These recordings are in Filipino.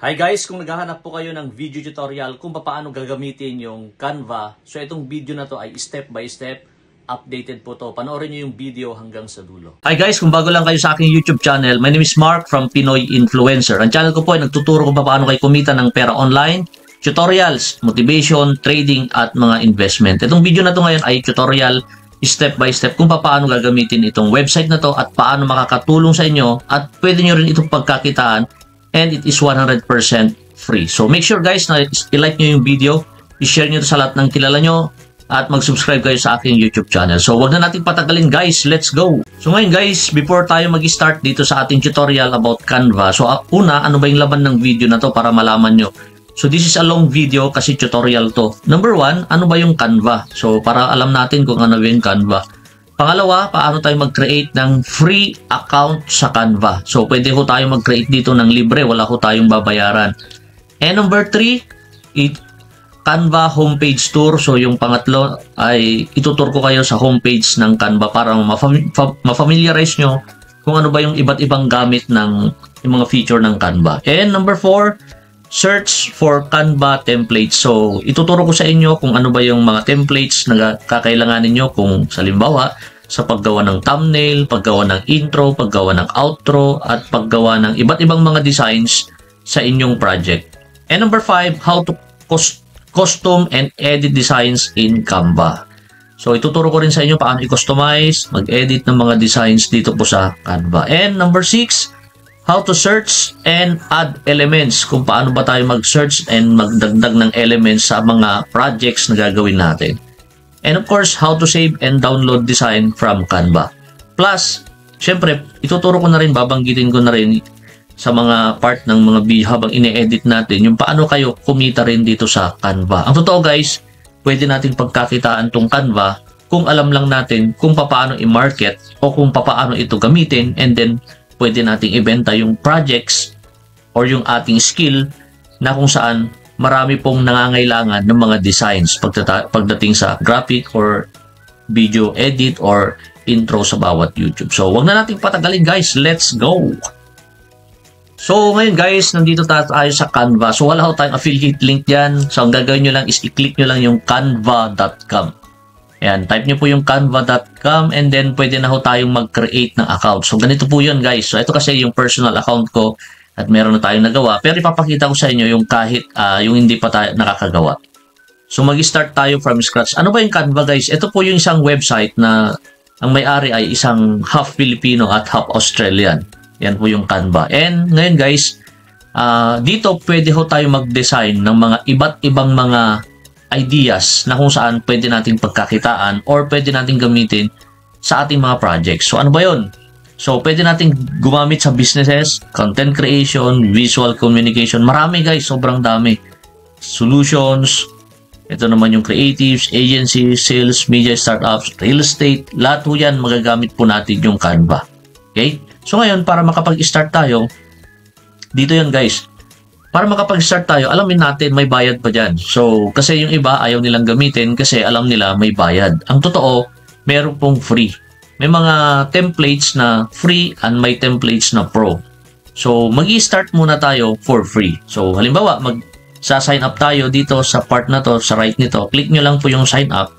Hi guys, kung naghahanap po kayo ng video tutorial kung paano gagamitin yung Canva, so itong video na to ay step by step, updated po to. Panoorin nyo yung video hanggang sa dulo. Hi guys, kung bago lang kayo sa aking YouTube channel, my name is Mark from Pinoy Influencer. Ang channel ko po ay nagtuturo kung paano kayo kumita ng pera online, tutorials, motivation, trading at mga investment. Itong video na to ngayon ay tutorial step by step kung paano gagamitin itong website na to at paano makakatulong sa inyo at pwede nyo rin itong pagkakitaan. And it is 100% free. So make sure guys na i-like nyo yung video, i-share nyo ito sa lahat ng kilala nyo, at mag-subscribe kayo sa aking YouTube channel. So wag na natin patagalin guys, let's go! So ngayon guys, before tayo mag-start dito sa ating tutorial about Canva, so una, ano ba yung laman ng video na to para malaman nyo? So this is a long video kasi tutorial to. Number 1, ano ba yung Canva? So para alam natin kung ano ba yung Canva. Pangalawa, paano tayo mag-create ng free account sa Canva. So, pwede ho tayo mag-create dito ng libre. Wala ho tayong babayaran. And number 3, Canva homepage tour. So, yung pangatlo ay itutur ko kayo sa homepage ng Canva para ma-familiarize nyo kung ano ba yung iba't ibang gamit ng yung mga feature ng Canva. And number 4, search for Canva templates. So, ituturo ko sa inyo kung ano ba yung mga templates na kakailanganin nyo kung salimbawa sa paggawa ng thumbnail, paggawa ng intro, paggawa ng outro, at paggawa ng iba't ibang mga designs sa inyong project. And number 5, how to custom and edit designs in Canva. So, ituturo ko rin sa inyo paano i-customize, mag-edit ng mga designs dito po sa Canva. And number 6, how to search and add elements. Kung paano ba tayo mag-search and magdagdag ng elements sa mga projects na gagawin natin. And of course, how to save and download design from Canva. Plus, syempre, ituturo ko na rin, babanggitin ko na rin sa mga part ng mga video habang ine-edit natin, yung paano kayo kumita rin dito sa Canva. Ang totoo guys, pwede natin pagkakitaan tong Canva kung alam lang natin kung paano i-market o kung paano ito gamitin, and then pwede nating ibenta yung projects or yung ating skill na kung saan marami pong nangangailangan ng mga designs pagdating sa graphic or video edit or intro sa bawat YouTube. So, wag na nating patagalin guys. Let's go! So, ngayon guys, nandito tayo sa Canva. So, wala ho tayong affiliate link dyan. So, ang gagawin nyo lang is i-click nyo lang yung canva.com. Ayan, type nyo po yung canva.com and then pwede na ho tayong mag-create ng account. So, ganito po yun guys. So, ito kasi yung personal account ko at meron na tayong nagawa. Pero ipapakita ko sa inyo yung kahit yung hindi pa tayo nakakagawa. So, mag-start tayo from scratch. Ano ba yung Canva guys? Ito po yung isang website na ang may-ari ay isang half Filipino at half Australian. Yan po yung Canva. And ngayon guys, dito pwede ho tayo mag-design ng mga iba't ibang mga ideas na kung saan pwede nating pagkakitaan or pwede nating gamitin sa ating mga projects. So, ano ba yun? So, pwede nating gumamit sa businesses, content creation, visual communication. Marami guys, sobrang dami. Solutions, ito naman yung creatives, agencies, sales, media, startups, real estate. Lahat po yan, magagamit po natin yung Canva. Okay? So, ngayon, para makapag-start tayo, dito yan guys. Para makapag-start tayo, alamin natin may bayad pa dyan. So, kasi yung iba ayaw nilang gamitin kasi alam nila may bayad. Ang totoo, meron pong free. May mga templates na free and may templates na pro. So, mag-i-start muna tayo for free. So, halimbawa, mag-sign up tayo dito sa part na to, sa right nito. Click nyo lang po yung sign up.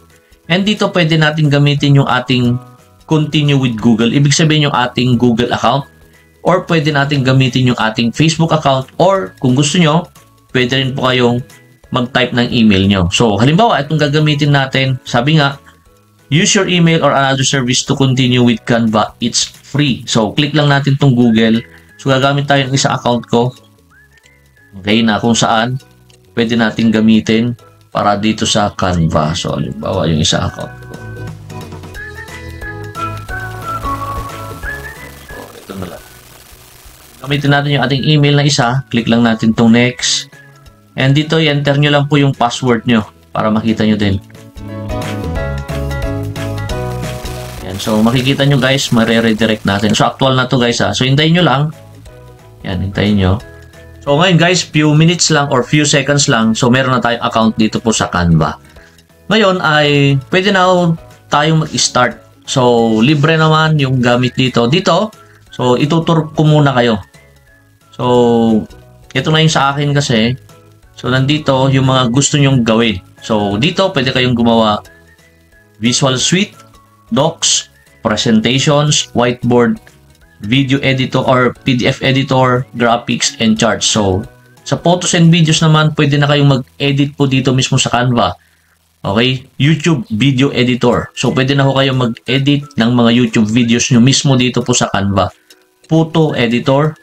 And dito pwede natin gamitin yung ating continue with Google. Ibig sabihin yung ating Google account. Or pwede natin gamitin yung ating Facebook account. Or kung gusto nyo, pwede rin po kayong mag-type ng email nyo. So, halimbawa, itong gagamitin natin, sabi nga, use your email or another service to continue with Canva. It's free. So, click lang natin itong Google. So, gagamit tayo ng isang account ko. Okay, na kung saan pwede natin gamitin para dito sa Canva. So, halimbawa yung isang account ko. So, ito na lang. Gamitin natin yung ating email na isa. Click lang natin itong next. And dito, i-enter nyo lang po yung password nyo para makita nyo din. So, makikita nyo guys, mare-redirect natin. So, actual na to guys ha. So, hintayin nyo lang. Yan, hintayin nyo. So, ngayon guys, few minutes lang or few seconds lang. So, meron na tayong account dito po sa Canva. Ngayon ay, pwede na tayong mag-start. So, libre naman yung gamit dito. So, itutur ko muna kayo. So, ito na yung sa akin kasi. So, nandito yung mga gusto nyong gawin. So, dito pwede kayong gumawa Visual Suite, Docs, Presentations, Whiteboard, Video Editor or PDF Editor, Graphics, and Charts. So, sa photos and videos naman, pwede na kayong mag-edit po dito mismo sa Canva. Okay? YouTube Video Editor. So, pwede na ho kayong mag-edit ng mga YouTube videos nyo mismo dito po sa Canva. Photo Editor,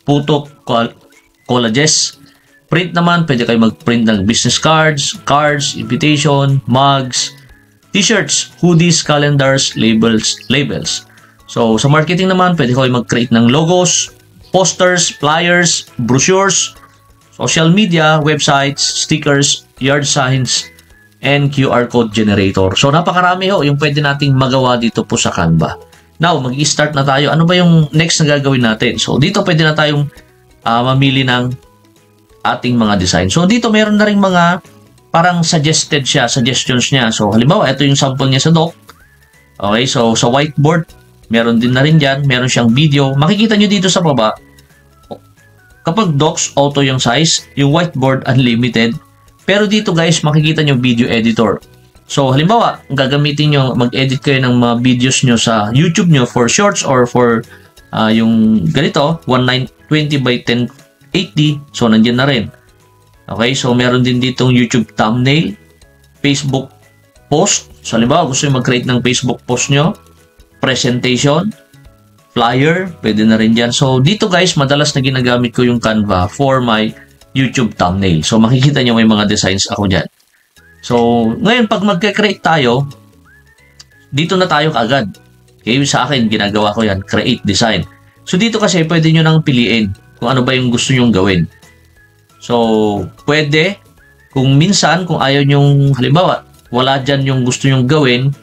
Photo Collages. Print naman, pwede kayong mag-print ng business cards, invitation, mugs, t-shirts, hoodies, calendars, labels. So, sa marketing naman, pwede kayong mag-create ng logos, posters, flyers, brochures, social media, websites, stickers, yard signs, and QR code generator. So, napakarami ho yung pwede nating magawa dito po sa Canva. Now, mag-i-start na tayo. Ano ba yung next na gagawin natin? So, dito pwede na tayong mamili ng ating mga design. So, dito meron na rin mga parang suggestions niya. So, halimbawa, ito yung sample niya sa doc. Okay, so sa whiteboard, meron din na rin dyan. Meron siyang video. Makikita nyo dito sa baba, kapag docs, auto yung size. Yung whiteboard, unlimited. Pero dito guys, makikita nyo video editor. So, halimbawa, gagamitin nyo, mag-edit kayo ng mga videos nyo sa YouTube nyo for shorts or for yung ganito, 1920 by 1080. So, nandiyan na rin. Okay, so meron din ditong YouTube thumbnail, Facebook post. So, halimbawa, gusto nyo mag-create ng Facebook post nyo, presentation, flyer, pwede na rin dyan. So, dito guys, madalas na ginagamit ko yung Canva for my YouTube thumbnail. So, makikita nyo may mga designs ako dyan. So, ngayon, pag mag-create tayo, dito na tayo kaagad. Okay, sa akin, ginagawa ko yan, create design. So, dito kasi, pwede nyo nang piliin kung ano ba yung gusto nyong gawin. So, pwede, kung minsan, kung ayaw nyong, halimbawa, wala dyan yung gusto nyong gawin,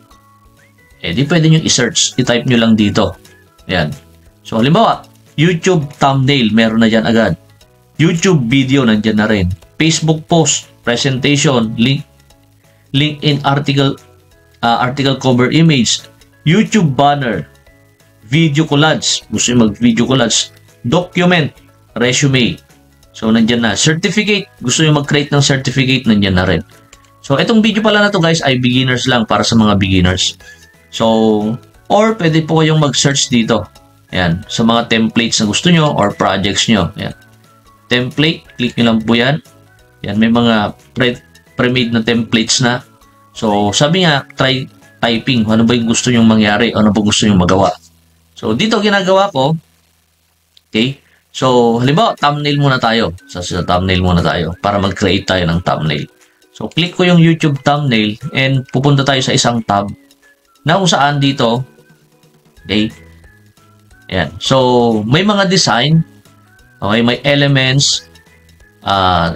di pwede nyo i-search, i-type nyo lang dito. Ayan. So, halimbawa, YouTube thumbnail, meron na dyan agad. YouTube video, nandyan na rin. Facebook post, presentation, LinkedIn article cover image, YouTube banner, video collage, gusto nyo mag-video collage, document, resume. So, nandyan na. Certificate, gusto nyo mag-create ng certificate, nandyan na rin. So, itong video pala na to guys ay beginners lang, para sa mga beginners. So, or pwede po kayong mag-search dito. Ayan, sa mga templates na gusto nyo or projects nyo. Ayan. Template, click nyo lang po yan. Yan, may mga pre-made na templates na. So, sabi nga, try typing. Ano ba yung gusto nyo mangyari? Ano ba gusto nyo magawa? So, dito ginagawa ko. Okay. So, halimbawa, thumbnail muna tayo. Sa thumbnail muna tayo para mag-create tayo ng thumbnail. So, click ko yung YouTube thumbnail and pupunta tayo sa isang tab na kung saan dito. Okay. Ayan. So, may mga design. Okay. May elements.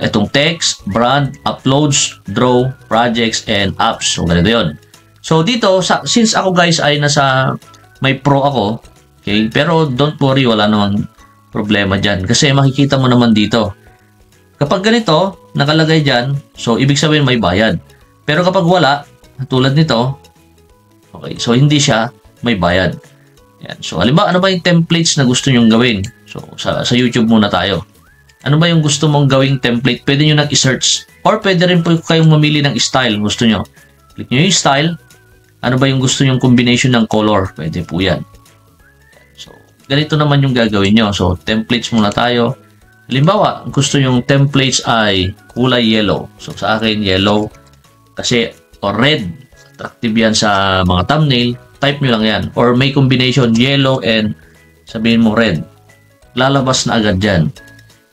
Itong text, brand, uploads, draw, projects, and apps. So, ganito yun. So, dito, since ako guys ay may pro ako. Okay. Pero, don't worry, wala namang problema dyan. Kasi makikita mo naman dito. Kapag ganito, nakalagay dyan, so ibig sabihin may bayad. Pero kapag wala, tulad nito, okay, so hindi siya may bayad. Yan. So, halimbawa, ano ba yung templates na gusto nyong gawin? So, sa YouTube muna tayo. Ano ba yung gusto mong gawing template? Pwede nyo nag-search. Or pwede rin po kayong mamili ng style. Gusto nyo. Click nyo yung style. Ano ba yung gusto nyong combination ng color? Pwede po yan. Ganito naman yung gagawin nyo. So, templates muna tayo. Halimbawa, gusto yung templates ay kulay yellow. So, sa akin, yellow. Kasi, or red. Attractive yan sa mga thumbnail. Type nyo lang yan. Or may combination yellow and sabihin mo red. Lalabas na agad dyan.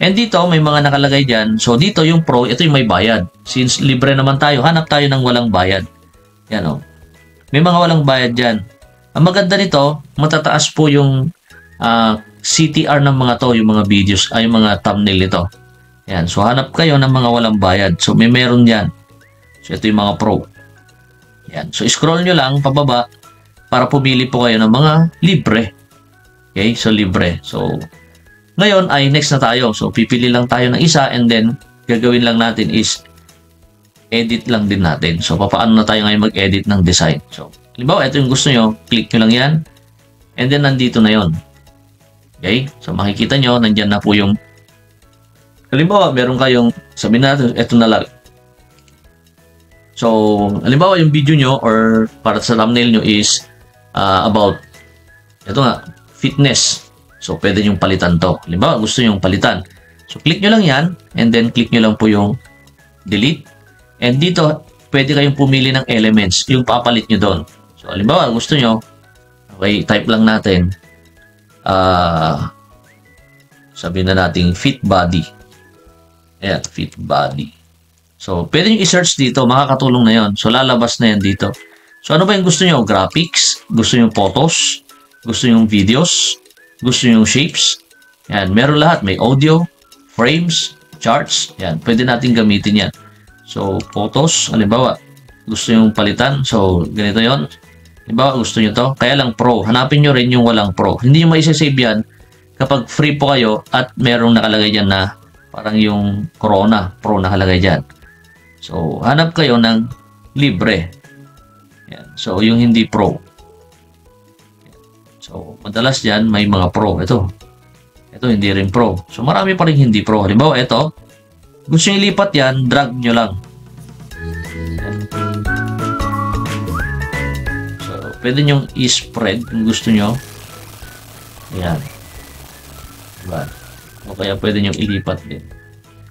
And dito, may mga nakalagay dyan. So, dito yung pro, ito yung may bayad. Since libre naman tayo, hanap tayo ng walang bayad. Yan o. May mga walang bayad dyan. Ang maganda nito, matataas po yung CTR ng mga to, yung mga videos, ay yung mga thumbnail nito. Yan. So, hanap kayo ng mga walang bayad. So, may meron yan. So, ito yung mga pro. Yan. So, scroll nyo lang pababa para pumili po kayo ng mga libre. Okay? So, libre. So, ngayon ay next na tayo. So, pipili lang tayo ng isa and then, gagawin lang natin is edit lang din natin. So, paano na tayo ngayon mag-edit ng design? So, halimbawa, ito yung gusto nyo. Click nyo lang yan. And then, nandito na yon. Okay? So, makikita nyo, nandyan na po yung Halimbawa, meron kayong, sabihin natin, eto na lang. So, halimbawa yung video nyo or para sa thumbnail nyo is about, ito nga, fitness. So, pwede nyo palitan to. Halimbawa, gusto nyo palitan. So, click nyo lang yan and then click nyo lang po yung delete. And dito, pwede kayong pumili ng elements, yung papalit nyo doon. So, halimbawa, gusto nyo, okay, type lang natin, sabihin na natin fit body. Ayan, fit body. So, pwede nyo i-search dito, makakatulong na yon. So, lalabas na yan dito. So, ano ba yung gusto nyo? Graphics? Gusto nyo photos? Gusto nyo videos? Gusto nyo shapes? Yan, meron lahat. May audio, frames, charts. Yan, pwede natin gamitin yan. So, photos, halimbawa, gusto nyo palitan. So, ganito yon. Halimbawa, gusto nyo to. Kaya lang pro. Hanapin nyo rin yung walang pro. Hindi nyo maisasave yan kapag free po kayo at merong nakalagay dyan na parang yung Corona Pro nakalagay dyan. So, hanap kayo ng libre. Yan. So, yung hindi pro. So, madalas dyan may mga pro. Ito hindi rin pro. So, marami pa rin hindi pro. Halimbawa, ito. Gusto nyo ilipat yan, drag nyo lang. Yan. So, pwede nyo i-spread kung gusto nyo. Yan. Diba? O kaya pwede nyo ilipat din.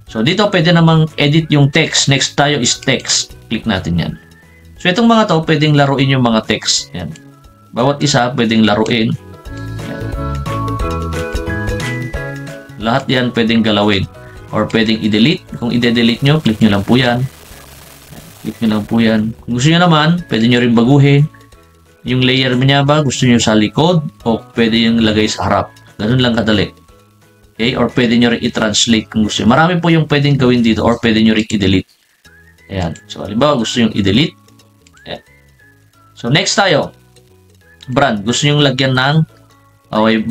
So, dito pwede namang edit yung text. Next tayo is text. Click natin yan. So, itong mga to, pwedeng laruin yung mga text. Yan. Bawat isa, pwedeng laruin. Yan. Lahat yan pwedeng galawin. Or pwedeng i-delete. Kung i-delete nyo, click nyo lang po yan. Click nyo lang po yan. Kung gusto nyo naman, pwede nyo rin baguhin. Yung layer niya ba, gusto nyo sa likod o pwede yung lagay sa harap. Ganun lang kadali. Okay? Or pwede nyo rin i-translate kung gusto nyo. Marami po yung pwedeng gawin dito or pwede nyo rin i-delete. Ayan. So, halimbawa, gusto nyo i-delete. Ayan. So, next tayo. Brand. Gusto nyo lagyan ng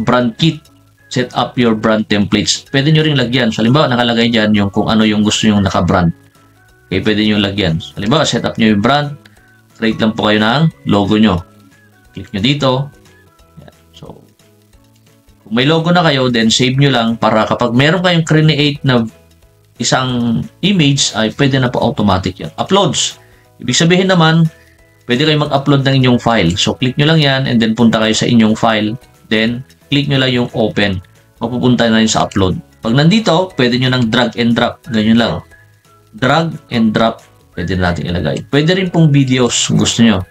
brand kit. Set up your brand templates. Pwede nyo rin lagyan. So, halimbawa, nakalagay dyan yung kung ano yung gusto nyo naka-brand. Okay, pwede nyo lagyan. So, halimbawa, set up nyo yung brand. Create lang po kayo ng logo nyo. Click nyo dito. Ayan. So, kung may logo na kayo, then save nyo lang para kapag meron kayong create na isang image, ay pwede na po automatic yan. Uploads. Ibig sabihin naman, pwede kayong mag-upload ng inyong file. So, click nyo lang yan and then punta kayo sa inyong file. Then, click nyo lang yung open. Mapupunta na yun sa upload. Pag nandito, pwede nyo ng drag and drop. Ganyan lang. Drag and drop. Pwede natin ilagay. Pwede rin pong videos kung gusto nyo.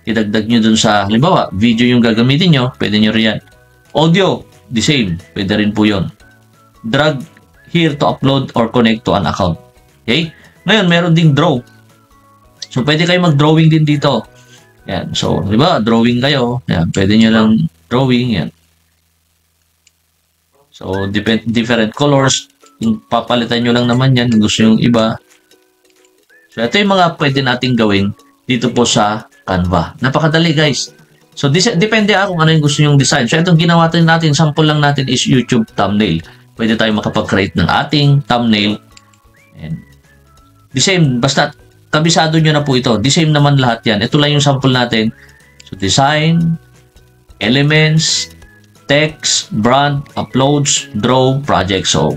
Idagdag nyo dun sa, halimbawa, video yung gagamitin nyo, pwede nyo rin yan. Audio, the same. Pwede rin po yun. Drag here to upload or connect to an account. Okay? Ngayon, meron ding draw. So, pwede kayo mag-drawing din dito. Yan. So, diba, drawing kayo. Yan. Pwede nyo lang drawing. Yan. So, different colors. Yung papalitan nyo lang naman yan. Gusto yung iba. So, ito yung mga pwede nating gawin dito po sa Canva. Napakadali, guys. So, depende kung ano yung gusto yung design. So, itong ginawa natin, sample lang natin is YouTube thumbnail. Pwede tayo makapag-create ng ating thumbnail. And the same, basta kabisado nyo na po ito. The same naman lahat yan. Ito lang yung sample natin. So, design, elements, text, brand, uploads, draw, project. So,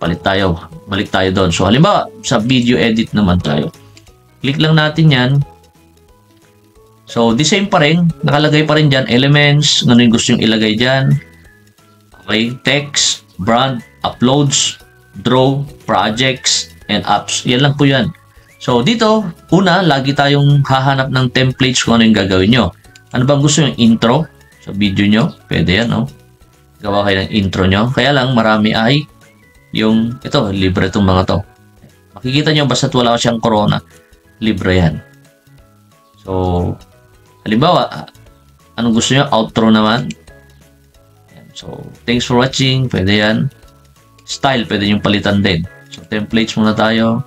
palit tayo. Balik tayo doon. So, halimbawa, sa video edit naman tayo. Click lang natin yan. So, the same pa rin. Nakalagay pa rin dyan. Elements. Ano yung gusto yung ilagay dyan. Okay. Text, brand, uploads, draw, projects, and apps. Yan lang po yan. So, dito, una, lagi tayong hahanap ng templates kung ano yung gagawin nyo. Ano bang gusto yung intro sa video nyo? Pwede yan, no? Gawa kayo ng intro nyo. Kaya lang, marami ay yung, ito, libre itong mga to. Makikita nyo, basta't wala siyang corona, libre yan. So, halimbawa, anong gusto nyo? Outro naman. So, thanks for watching. Pwede yan. Style, pwede nyo palitan din. So, templates muna tayo.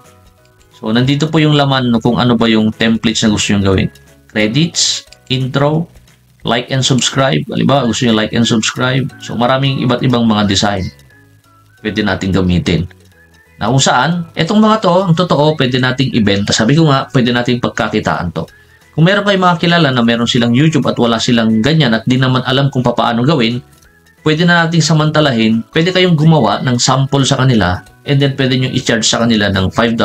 So, nandito po yung laman kung ano ba yung templates na gusto nyo gawin. Credits, intro, like and subscribe. Halimbawa, gusto nyo like and subscribe. So, maraming iba't ibang mga design pwede natin gamitin. Na kung saan, etong mga to, ang totoo, pwede nating ibenta. Sabi ko nga, pwede nating pagkakitaan to. Kung meron kayong mga kilala na meron silang YouTube at wala silang ganyan at di naman alam kung paano gawin, pwede na nating samantalahin, pwede kayong gumawa ng sample sa kanila and then pwede nyo i-charge sa kanila ng $5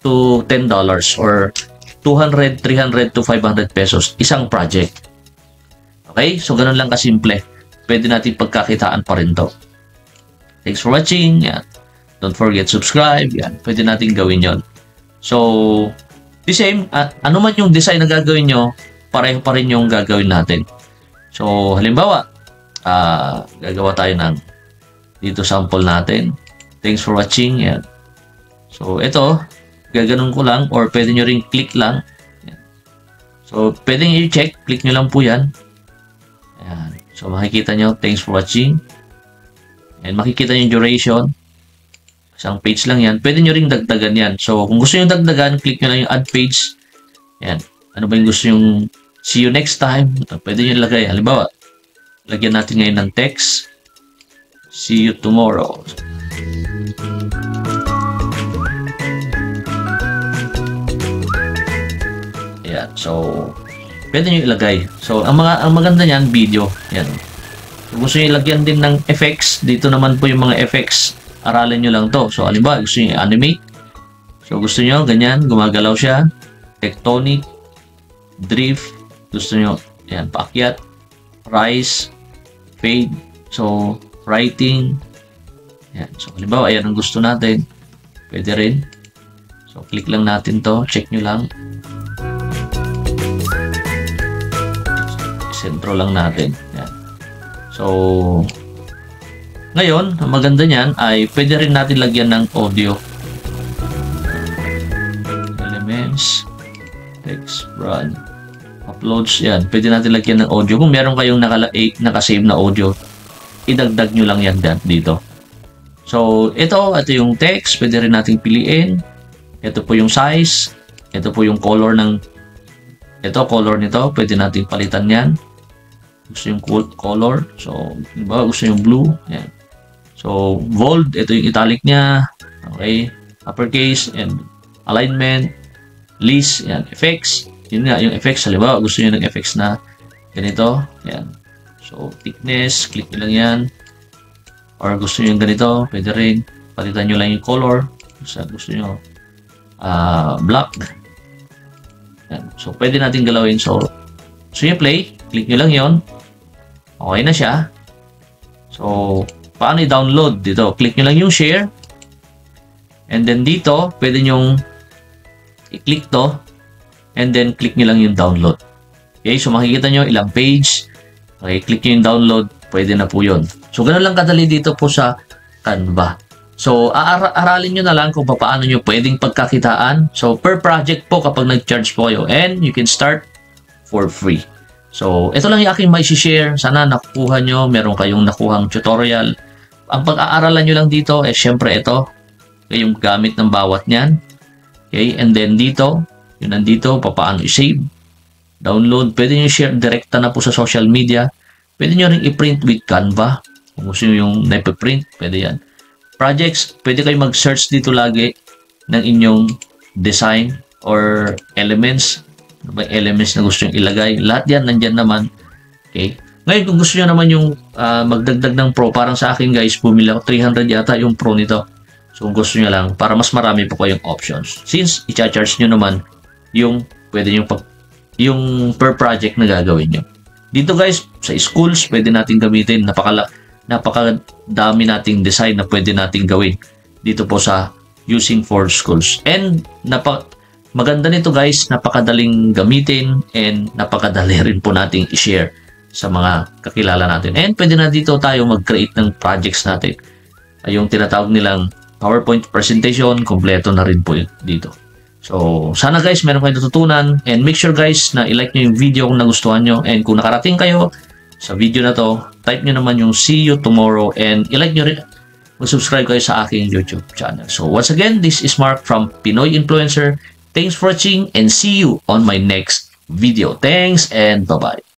to $10 or 200, 300 to 500 pesos isang project. Okay? So, ganun lang kasimple. Pwede natin pagkakitaan pa rin to. Thanks for watching. Yan. Don't forget subscribe. Yan. Pwede natin gawin yon. So, the same, ano man yung design na gagawin nyo, pareho pa rin yung gagawin natin. So, halimbawa, gagawa tayo ng dito sample natin. Thanks for watching. Yan. So, ito, gaganon ko lang or pwede nyo rin click lang. Yan. So, pwede nyo i-check. Click nyo lang po yan. Ayan. So, makikita nyo. Thanks for watching. And makikita nyo yung duration. Isang page lang yan. Pwede nyo rin dagdagan yan. So, kung gusto nyo dagdagan, click nyo lang yung add page. Ayan. Ano ba yung gusto nyo? See you next time. Pwede nyo lagay. Halimbawa, lagyan natin ngayon ng text. See you tomorrow. Ayan. So, pwede nyo ilagay. So, ang maganda niyan, video. Ayan. Kung gusto nyo ilagyan din ng effects, dito naman po yung mga effects. Aralin nyo lang to. So, halimbawa, gusto nyo i-animate. So, gusto nyo, ganyan, gumagalaw siya. Tectonic, drift, gusto nyo, yan, paakyat, rise, fade, so, writing, yan. So, halimbawa, ayan ang gusto natin. Pwede rin. So, click lang natin to. Check nyo lang. Sentro lang natin. Yan. So, ngayon, ang maganda niyan ay pwede rin natin lagyan ng audio. Elements, text, run, uploads, yan. Pwede natin lagyan ng audio. Kung meron kayong nakasave na audio, idagdag nyo lang yan dito. So, ito yung text. Pwede rin natin piliin. Ito po yung size. Ito po yung color ng color nito. Pwede natin palitan yan. Gusto yung color. So, diba? Gusto yung blue. Yan. So, bold, ito yung italic niya. Okay. Uppercase and alignment. List, yan. Effects. Yun nga, yung effects. Halimbawa, gusto nyo ng effects na ganito. Yan. So, thickness. Click nyo lang yan. Or gusto nyo yung ganito. Pwede rin. Palitan nyo lang yung color. Gusto nyo black. Yan. So, pwede natin galawin. So, gusto nyo play. Click nyo lang yon. Okay na siya. So, paano i-download? Dito, click nyo lang yung share. And then dito, pwede nyong i-click to. And then, click nyo lang yung download. Okay, so makikita nyo ilang page. Okay, click nyo yung download. Pwede na po yun. So, ganun lang kadali dito po sa Canva. So, aralin nyo na lang kung paano nyo pwedeng pagkakitaan. So, per project po kapag nag-charge po kayo. And you can start for free. So, ito lang yung aking may share. Sana nakukuha nyo. Meron kayong nakuhang tutorial. Ang pag-aaralan nyo lang dito, syempre ito. Yung gamit ng bawat nyan. Okay, and then dito, yun nandito, paano i-save, download. Pwede nyo share direkta na po sa social media. Pwede nyo rin i-print with Canva. Kung gusto nyo yung naipa-print, pwede yan. Projects, pwede kayo mag-search dito lagi ng inyong design or elements. Ano ba elements na gusto nyo ilagay? Lahat yan, nandyan naman. Okay. Ngayon, kung gusto nyo naman yung magdagdag ng pro, parang sa akin guys, bumili ako 300 yata yung pro nito. So, kung gusto nyo lang, para mas marami po kayong options. Since, i-charge nyo naman yung pwede nyo yung per project na gagawin nyo. Dito guys, sa schools, pwede natin gamitin. Napakadami nating design na pwede nating gawin dito po sa using for schools. And, maganda nito guys, napakadaling gamitin and napakadali rin po nating i-share sa mga kakilala natin. And pwede na dito tayo mag-create ng projects natin. Yung tinatawag nilang PowerPoint presentation, kompleto na rin po dito. So, sana guys, meron kayo natutunan. And make sure guys na i-like nyo yung video kung nagustuhan nyo. And kung nakarating kayo sa video na to, type nyo naman yung see you tomorrow. And i-like nyo rin, mag-subscribe kayo sa aking YouTube channel. So, once again, this is Mark from Pinoy Influencer. Thanks for watching and see you on my next video. Thanks and bye-bye.